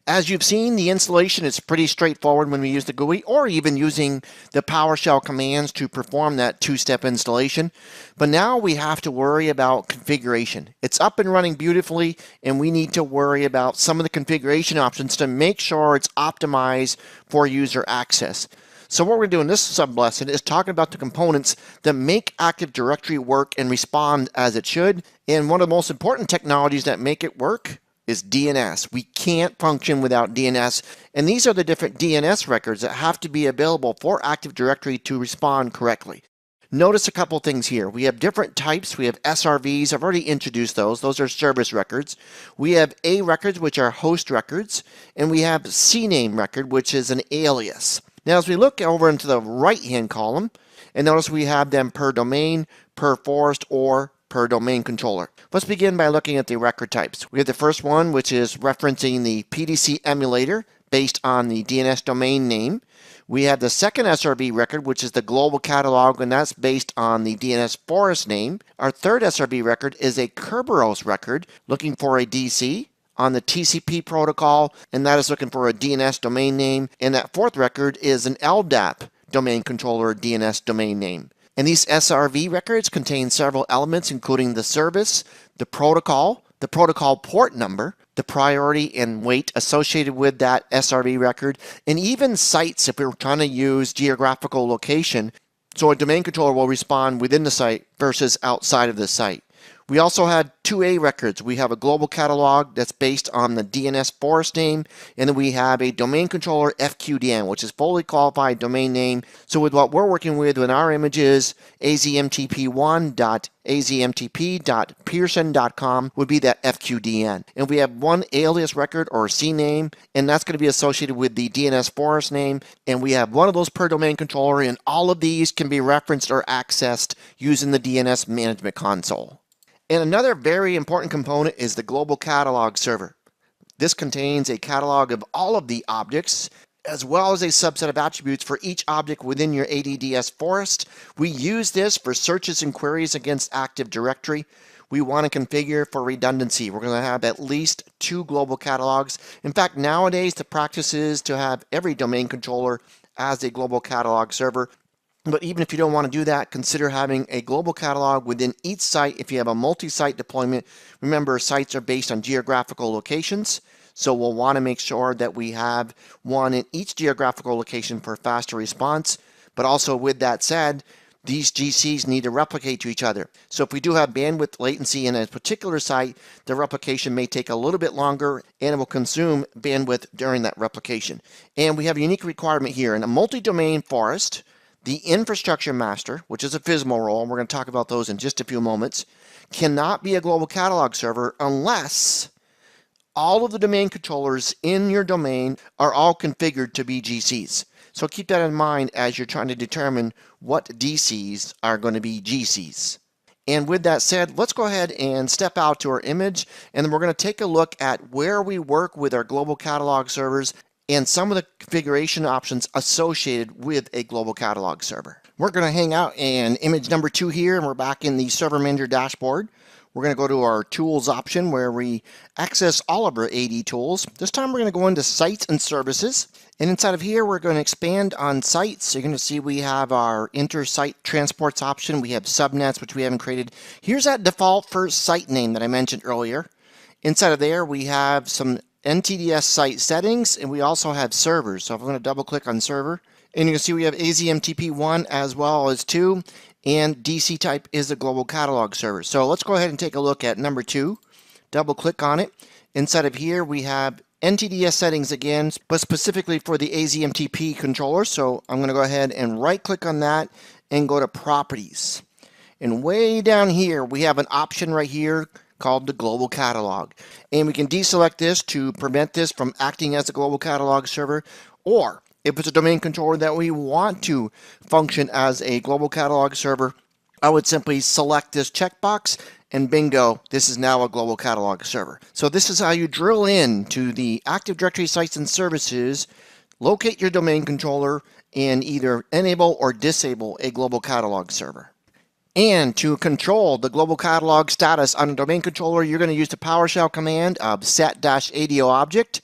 As you've seen, the installation is pretty straightforward when we use the GUI or even using the PowerShell commands to perform that two-step installation. But now we have to worry about configuration. It's up and running beautifully, and we need to worry about some of the configuration options to make sure it's optimized for user access. So what we're going to do in this sub-lesson is talking about the components that make Active Directory work and respond as it should. And one of the most important technologies that make it work is DNS. We can't function without DNS, and these are the different DNS records that have to be available for Active Directory to respond correctly. Notice a couple things here. We have different types. We have SRVs. I've already introduced those. Those are service records. We have A records, which are host records, and we have CNAME record, which is an alias. Now, as we look over into the right-hand column, and notice we have them per domain, per forest, or per domain controller. Let's begin by looking at the record types. We have the first one, which is referencing the PDC emulator based on the DNS domain name. We have the second SRV record, which is the global catalog, and that's based on the DNS forest name. Our third SRV record is a Kerberos record, looking for a DC on the TCP protocol, and that is looking for a DNS domain name. And that fourth record is an LDAP domain controller DNS domain name. And these SRV records contain several elements, including the service, the protocol port number, the priority and weight associated with that SRV record, and even sites if we were trying to use geographical location. So a domain controller will respond within the site versus outside of the site. We also had 2A records. We have a global catalog that's based on the DNS forest name, and then we have a domain controller FQDN, which is fully qualified domain name. So with what we're working with in our images, azmtp1.azmtp.pearson.com would be that FQDN. And we have one alias record or CNAME, and that's going to be associated with the DNS forest name. And we have one of those per domain controller, and all of these can be referenced or accessed using the DNS management console. And another very important component is the global catalog server. This contains a catalog of all of the objects, as well as a subset of attributes for each object within your ADDS forest. We use this for searches and queries against Active Directory. We want to configure for redundancy. We're going to have at least 2 global catalogs. In fact, nowadays the practice is to have every domain controller as a global catalog server. But even if you don't want to do that, consider having a global catalog within each site. If you have a multi-site deployment, remember sites are based on geographical locations, so we'll want to make sure that we have one in each geographical location for faster response. But also with that said, these GCs need to replicate to each other. So if we do have bandwidth latency in a particular site, the replication may take a little bit longer and it will consume bandwidth during that replication. And we have a unique requirement here. In a multi-domain forest, the infrastructure master, which is a FSMO role, and we're going to talk about those in just a few moments, cannot be a global catalog server unless all of the domain controllers in your domain are all configured to be GCs. So keep that in mind as you're trying to determine what DCs are going to be GCs. And with that said, let's go ahead and step out to our image, and then we're going to take a look at where we work with our global catalog servers and some of the configuration options associated with a global catalog server. We're going to hang out in image number 2 here, and we're back in the Server Manager dashboard. We're going to go to our Tools option where we access all of our AD tools. This time we're going to go into Sites and Services, and inside of here we're going to expand on Sites. So you're going to see we have our Inter-Site Transports option. We have subnets, which we haven't created. Here's that default first site name that I mentioned earlier. Inside of there we have some NTDS site settings, and we also have servers. So if I'm going to double click on server, and you can see we have AZMTP1 as well as 2, and DC type is the global catalog server. So let's go ahead and take a look at number 2. Double click on it. Inside of here we have NTDS settings again, but specifically for the AZMTP controller. So I'm going to go ahead and right click on that and go to properties. And way down here we have an option right here called the global catalog, and we can deselect this to prevent this from acting as a global catalog server, or if it's a domain controller that we want to function as a global catalog server, I would simply select this checkbox and bingo, this is now a global catalog server. So this is how you drill into the Active Directory sites and services, locate your domain controller, and either enable or disable a global catalog server. And to control the global catalog status on a domain controller, you're going to use the PowerShell command of set-ADO object.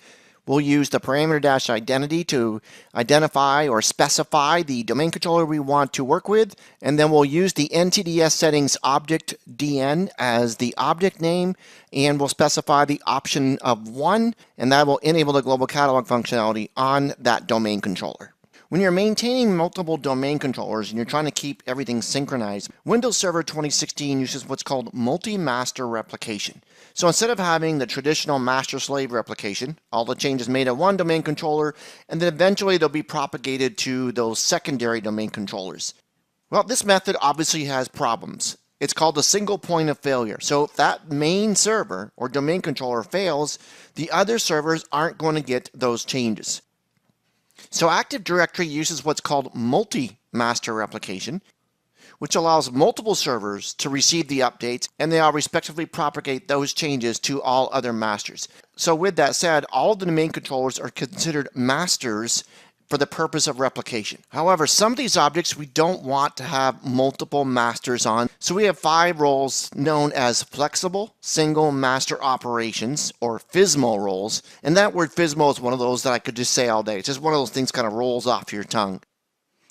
We'll use the parameter-identity to identify or specify the domain controller we want to work with, and then we'll use the NTDS settings object DN as the object name, and we'll specify the option of 1, and that will enable the global catalog functionality on that domain controller. When you're maintaining multiple domain controllers and you're trying to keep everything synchronized, Windows Server 2016 uses what's called multi-master replication. So instead of having the traditional master-slave replication, all the changes made at one domain controller, and then eventually they'll be propagated to those secondary domain controllers. Well, this method obviously has problems. It's called the single point of failure. So if that main server or domain controller fails, the other servers aren't going to get those changes. So Active Directory uses what's called multi-master replication, which allows multiple servers to receive the updates, and they all respectively propagate those changes to all other masters. So with that said, all of the domain controllers are considered masters for the purpose of replication. However, some of these objects we don't want to have multiple masters on, so we have 5 roles known as Flexible Single Master Operations, or FSMO roles, and that word FSMO is one of those that I could just say all day. It's just one of those things kind of rolls off your tongue.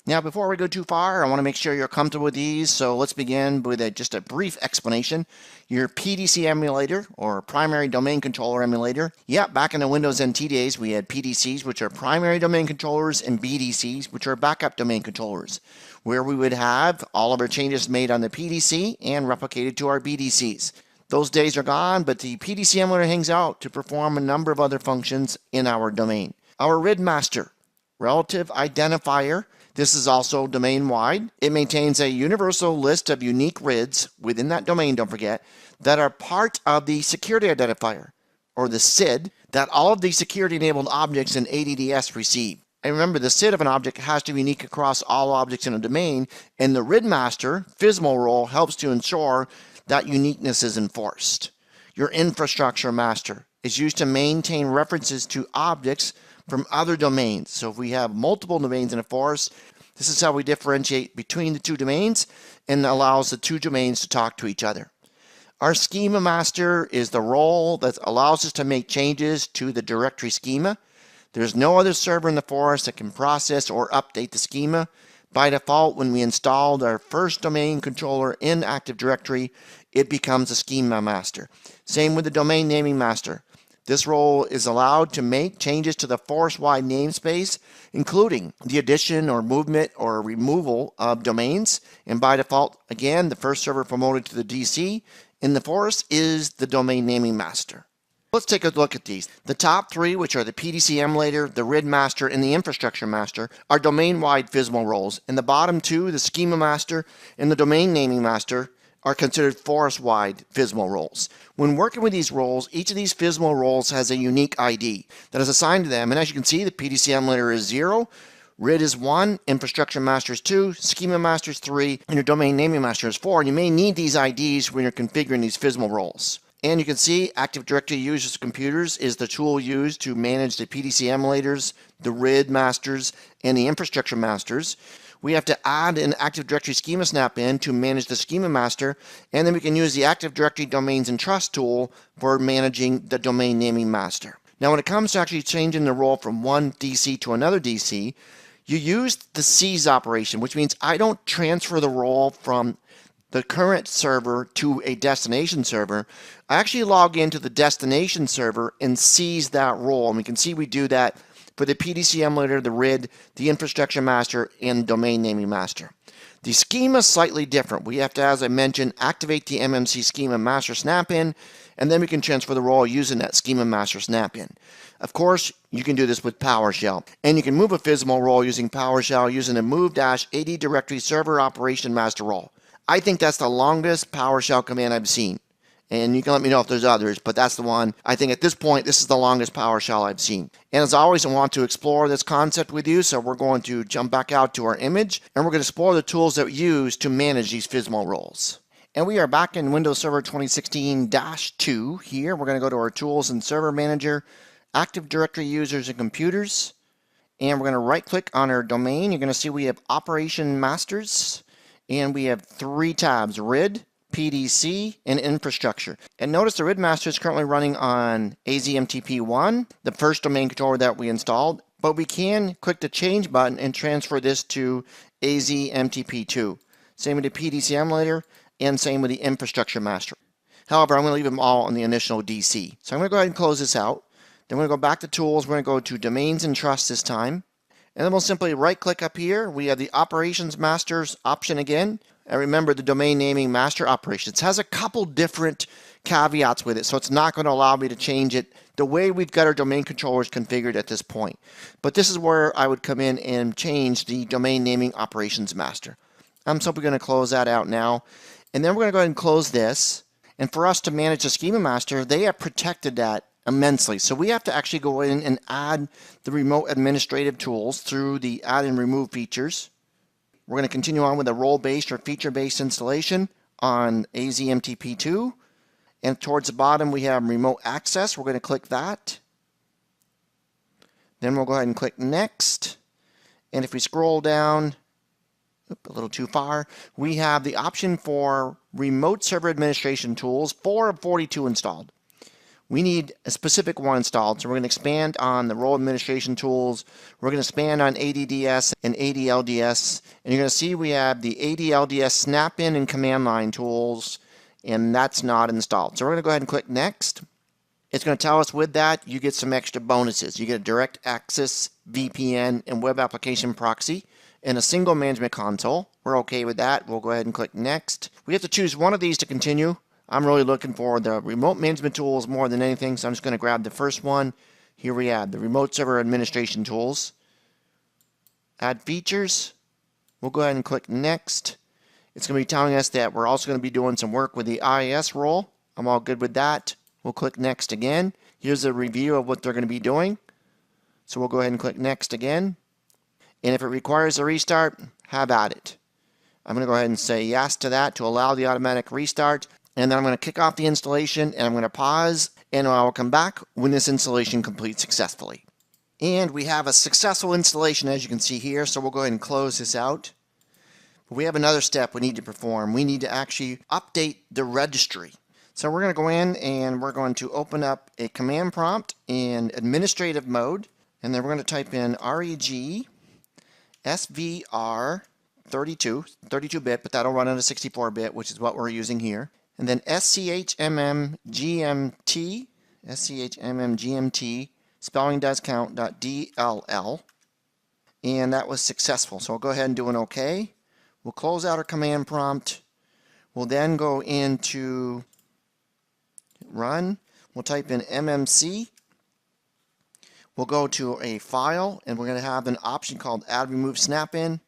Now, before we go too far, I want to make sure you're comfortable with these, so let's begin with just a brief explanation. Your PDC emulator, or Primary Domain Controller emulator. Yeah, back in the Windows NT days, we had PDCs, which are Primary Domain Controllers, and BDCs, which are Backup Domain Controllers, where we would have all of our changes made on the PDC and replicated to our BDCs. Those days are gone, but the PDC emulator hangs out to perform a number of other functions in our domain. Our RID master, Relative Identifier. This is also domain-wide. It maintains a universal list of unique RIDs within that domain, don't forget, that are part of the security identifier, or the SID, that all of the security-enabled objects in ADDS receive. And remember, the SID of an object has to be unique across all objects in a domain, and the RID master, FSMO role, helps to ensure that uniqueness is enforced. Your infrastructure master is used to maintain references to objects from other domains. So if we have multiple domains in a forest, this is how we differentiate between the two domains and allows the two domains to talk to each other. Our schema master is the role that allows us to make changes to the directory schema. There's no other server in the forest that can process or update the schema. By default, when we installed our first domain controller in Active Directory, it becomes a schema master. Same with the domain naming master. This role is allowed to make changes to the forest-wide namespace, including the addition or movement or removal of domains. And by default, again, the first server promoted to the DC in the forest is the domain naming master. Let's take a look at these. The top 3, which are the PDC emulator, the RID master, and the infrastructure master, are domain-wide FSMO roles. And the bottom 2, the schema master and the domain naming master, are considered forest-wide FSMO roles. When working with these roles, each of these FSMO roles has a unique ID that is assigned to them. And as you can see, the PDC emulator is 0, RID is 1, infrastructure master is 2, schema master is 3, and your domain naming master is 4. And you may need these IDs when you're configuring these FSMO roles. And you can see Active Directory Users Computers is the tool used to manage the PDC emulators, the RID masters, and the infrastructure masters. We have to add an Active Directory schema snap in to manage the schema master, and then we can use the Active Directory Domains and Trust tool for managing the domain naming master. Now, when it comes to actually changing the role from one DC to another DC, you use the seize operation, which means I don't transfer the role from the current server to a destination server. I actually log into the destination server and seize that role, and we can see we do that for the PDC emulator, the RID, the infrastructure master, and domain naming master. The schema is slightly different. We have to, as I mentioned, activate the MMC schema master snap-in, and then we can transfer the role using that schema master snap-in. Of course, you can do this with PowerShell, and you can move a FSMO role using PowerShell using a move-AD directory server operation master role. I think that's the longest PowerShell command I've seen. And you can let me know if there's others, but that's the one. I think at this point, this is the longest PowerShell I've seen. And as always, I want to explore this concept with you, so we're going to jump back out to our image, and we're going to explore the tools that we use to manage these FSMO roles. And we are back in Windows Server 2016-2 here. We're going to go to our Tools and Server Manager, Active Directory Users and Computers, and we're going to right-click on our domain. You're going to see we have Operation Masters, and we have 3 tabs, RID, PDC, and infrastructure. And notice the RIDmaster is currently running on AZMTP1, the first domain controller that we installed, but we can click the change button and transfer this to AZMTP2. Same with the PDC emulator, and same with the infrastructure master. However, I'm going to leave them all on the initial DC. So I'm going to go ahead and close this out. Then we're going to go back to Tools. We're going to go to Domains and Trust this time. And then we'll simply right-click up here. We have the Operations Masters option again. And remember, the domain naming master operations has a couple different caveats with it, so it's not going to allow me to change it the way we've got our domain controllers configured at this point. But this is where I would come in and change the domain naming operations master. I'm simply going to close that out now. And then we're going to go ahead and close this. And for us to manage the schema master, they have protected that immensely. So we have to actually go in and add the remote administrative tools through the add and remove features. We're going to continue on with a role-based or feature-based installation on AZMTP2. And towards the bottom we have remote access. We're going to click that. Then we'll go ahead and click next. And if we scroll down a little too far, we have the option for remote server administration tools, 4 of 42 installed. We need a specific one installed, so we're going to expand on the role administration tools. We're going to expand on ADDS and ADLDS, and you're going to see we have the ADLDS snap-in and command line tools, and that's not installed. So we're going to go ahead and click next. It's going to tell us with that you get some extra bonuses. You get a direct access VPN and web application proxy and a single management console. We're okay with that. We'll go ahead and click next. We have to choose one of these to continue. I'm really looking for the remote management tools more than anything, so I'm just going to grab the first one. Here we have the remote server administration tools. Add features. We'll go ahead and click next. It's going to be telling us that we're also going to be doing some work with the IIS role. I'm all good with that. We'll click next again. Here's a review of what they're going to be doing. So we'll go ahead and click next again. And if it requires a restart, have at it. I'm going to go ahead and say yes to that to allow the automatic restart. And then I'm going to kick off the installation and I'm going to pause and I will come back when this installation completes successfully. And we have a successful installation as you can see here, so we'll go ahead and close this out. But we have another step we need to perform. We need to actually update the registry. So we're going to go in and we're going to open up a command prompt in administrative mode, and then we're going to type in reg svr 32-bit, but that'll run on a 64-bit, which is what we're using here. And then schmmgmt, spelling does count.dll, and that was successful. So I'll go ahead and do an OK. We'll close out our command prompt. We'll then go into run. We'll type in mmc. We'll go to a file, and we're going to have an option called add remove snap-in.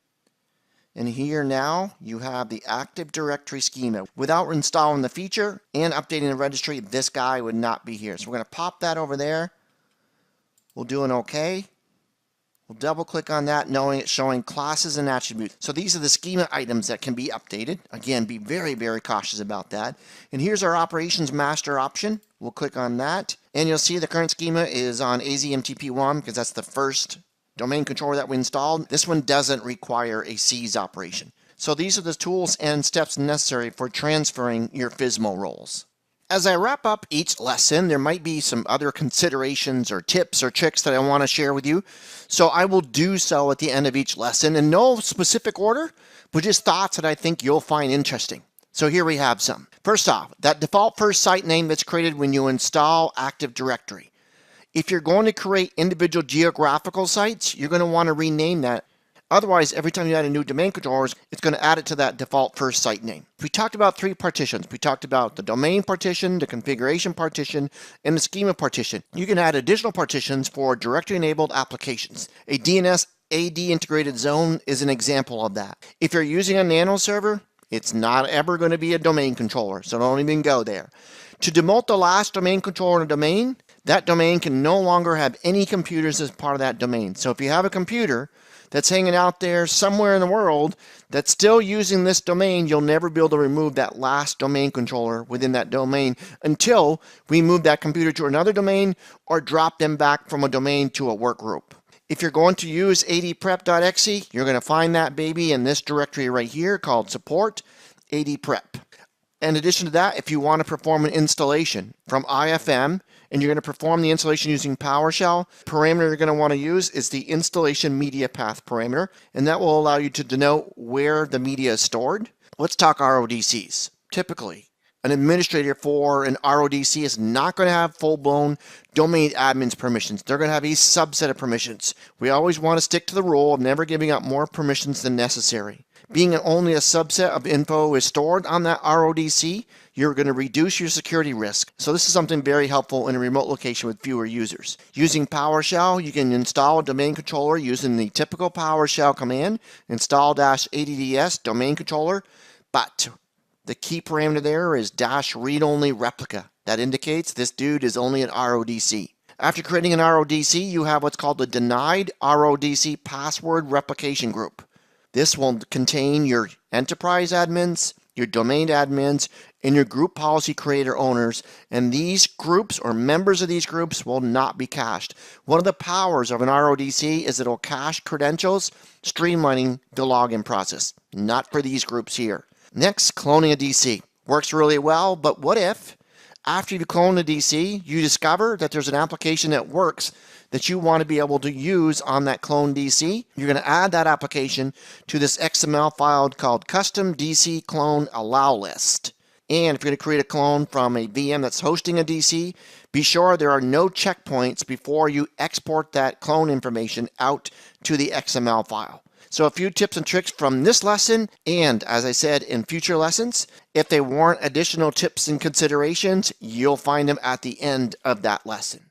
And here now you have the Active Directory schema. Without installing the feature and updating the registry, this guy would not be here. So we're going to pop that over there. We'll do an OK. We'll double click on that, knowing it's showing classes and attributes. So these are the schema items that can be updated. Again, be very, very cautious about that. And here's our operations master option. We'll click on that. And you'll see the current schema is on AZMTP1 because that's the first domain controller that we installed. This one doesn't require a seize operation. So these are the tools and steps necessary for transferring your FSMO roles. As I wrap up each lesson, there might be some other considerations or tips or tricks that I want to share with you. So I will do so at the end of each lesson in no specific order, but just thoughts that I think you'll find interesting. So here we have some. First off, that default first site name that's created when you install Active Directory. If you're going to create individual geographical sites, you're going to want to rename that. Otherwise, every time you add a new domain controller, it's going to add it to that default first site name. We talked about 3 partitions. We talked about the domain partition, the configuration partition, and the schema partition. You can add additional partitions for directory-enabled applications. A DNS AD integrated zone is an example of that. If you're using a nano server, it's not ever going to be a domain controller, so don't even go there. To demote the last domain controller in a domain, that domain can no longer have any computers as part of that domain. So if you have a computer that's hanging out there somewhere in the world that's still using this domain, you'll never be able to remove that last domain controller within that domain until we move that computer to another domain or drop them back from a domain to a work group. If you're going to use adprep.exe, you're going to find that baby in this directory right here called support adprep. In addition to that, if you want to perform an installation from IFM and you're going to perform the installation using PowerShell, parameter you're going to want to use is the installation media path parameter, and that will allow you to denote where the media is stored. Let's talk RODCs. Typically, an administrator for an RODC is not going to have full-blown domain admin's permissions. They're going to have a subset of permissions. We always want to stick to the rule of never giving up more permissions than necessary. Being only a subset of info is stored on that RODC, you're going to reduce your security risk. So this is something very helpful in a remote location with fewer users. Using PowerShell, you can install a domain controller using the typical PowerShell command, install-adds domain controller, but the key parameter there is -read-only replica. That indicates this dude is only an RODC. After creating an RODC, you have what's called the denied RODC password replication group. This will contain your enterprise admins, your domain admins, and your group policy creator owners, and these groups or members of these groups will not be cached. One of the powers of an RODC is it'll cache credentials, streamlining the login process. Not for these groups here. Next, cloning a DC. Works really well, but what if, after you clone a DC, you discover that there's an application that works that you want to be able to use on that clone DC? You're going to add that application to this XML file called custom DC clone allow list. And if you're going to create a clone from a VM that's hosting a DC, be sure there are no checkpoints before you export that clone information out to the XML file. So a few tips and tricks from this lesson, and as I said in future lessons, if they warrant additional tips and considerations, you'll find them at the end of that lesson.